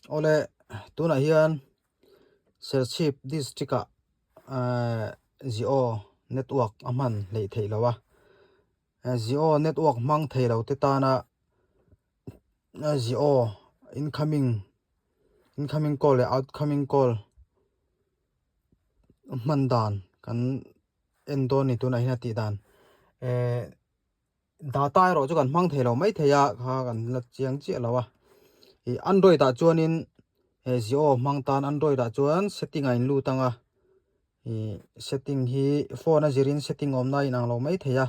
ole tuna hian serchip district zio network aman lei thei lawa zio network mang thei lo te ta na zio incoming call le outgoing call man dan kan endoni tuna hian ti dan data ro chu kan mang thei lo mai theya kha kan la chiang chi lawa i android da chuanin zio mang tan android da chuan setting a in lu tanga i setting hi phone a zirin setting om na inang lo mai theya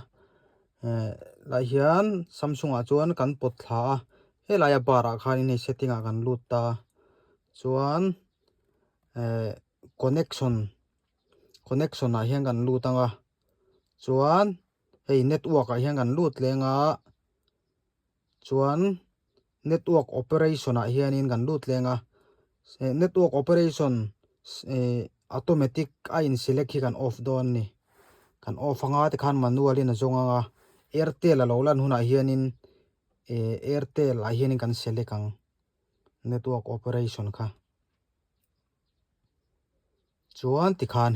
lai hian samsung a chuan kan pot thla he lai bara khan in setting a kan lut ta chuan connection a hian kan lu tanga chuan hei network a hian kan lut lenga chuan network operation a hian in kan lut lenga network operation automatic a in select hi kan off don ni kan off anga te khan manual in a zonga airtel a lo lan huna hian in airtel a hian in kan select ang network operation kha chuan tikhan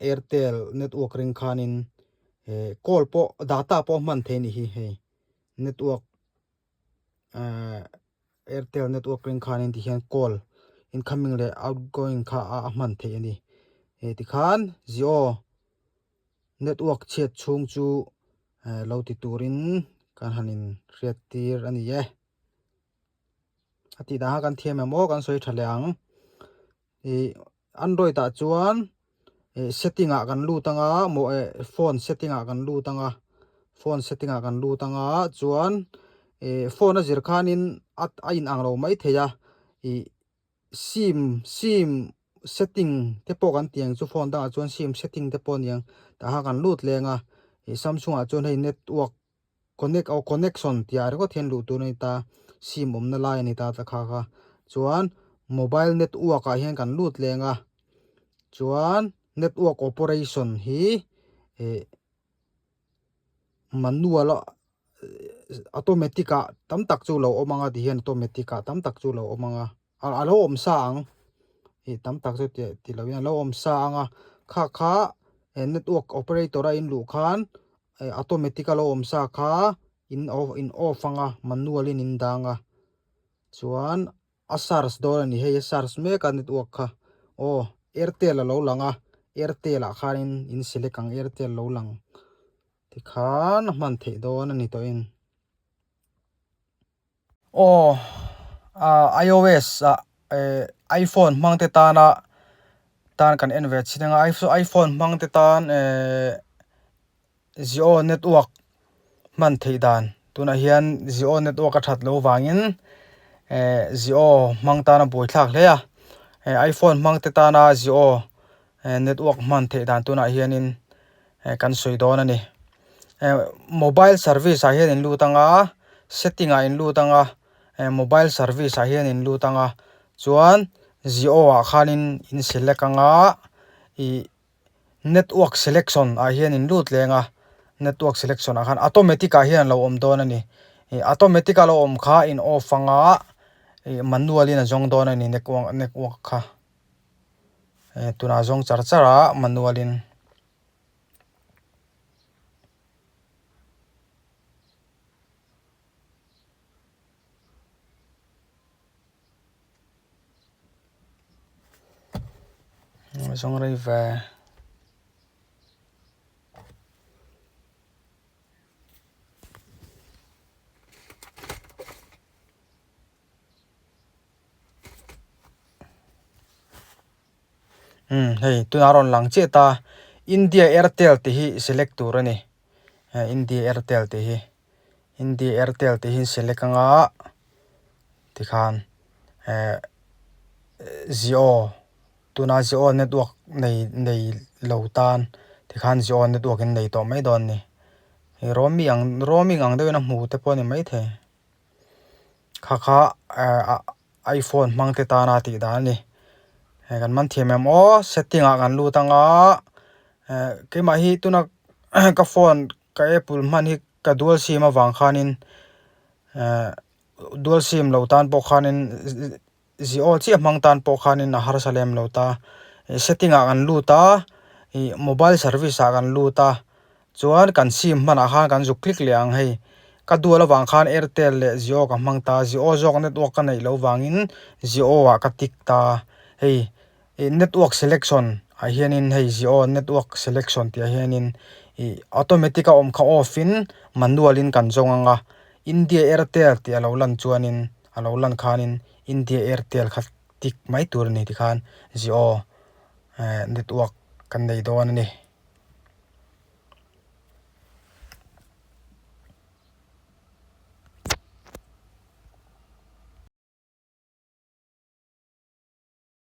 airtel network ring khan in call po data po man the ni hi hei network airtel network ring khan in hian call incoming le outgoing kha a man the ani tikhan zio network chat chung chu lo ti turin kan hanin riat tir ani ati da kan thiam mo kan soi thaleang android ta chuan setting a kan lu tanga mo phone setting a kan lu tanga chuan phone a zir khanin a in ang lo mai theya i sim setting te po kan tiang chu phone da chuan sim setting te po niang ta ha kan lut lenga samsung a chuan hei network connection tia ro thian lu tu nei ta sim om na lai ni ta kha chuan mobile network a hian kan lut lenga chuan network operation hi manual automatic a tam tak chu lo omanga di hian automatic a tam tak chu lo omanga alo om sang tam tak chu ti lo in lo om sanga kha network operator a in lu khan automatic alo om sa kha in off anga manual in danga chuan asars do ni he sars me ka network kha airtel lo langa airtel a khanin in select ang airtel lo lang tikhan man the don ani to in iOS iPhone mangte tan kan envet sinanga iPhone mangte tan zio network man thei dan tuna hian zio network a that lo wangin zio mangta na boi thlak hle iPhone mangte tana zio network man thei dan tuna hianin kan soi don ani mobile service a hian in lu tanga setting a in lu tanga mobile service a hian in lu tanga chuan zio a khanin in select anga i network selection a hian in lut lenga network selection a khan automatic a hian lo om don ani automatic a lo om kha in off anga manual in a jong don ani network kha tuna jong chara manual in jong rei ve hei tuna ron lang che ta India Airtel te hi select tur ani India Airtel te hi select anga tikhan zio tuna zio network nei lo tan tikhan zio network in nei to mai don ni roaming ang de na mu te pon ni mai the kha iPhone mangte ta na ti da ni kan man thiam setting a kan lu tanga ke ma hi tuna ka phone ka Apple man hi ka dual sim awang khanin dual sim lo tan po khanin Zio chi mang tan po khanin a har salem lo ta setting a kan lu ta mobile service a kan lu ta chuan kan sim mana khan kan zu click liang hei ka dual awang khan Airtel le Jio ka mang ta Jio jok network ka nei lo wangin Jio wa ka tik ta hei network selection a hianin hei Jio network selection ti a hianin automatic a om kha off in manual in kan zonga India Airtel ti alo lan chuanin alo lan khanin India Airtel khat tik mai tur ni ti khan Jio network kan nei don ani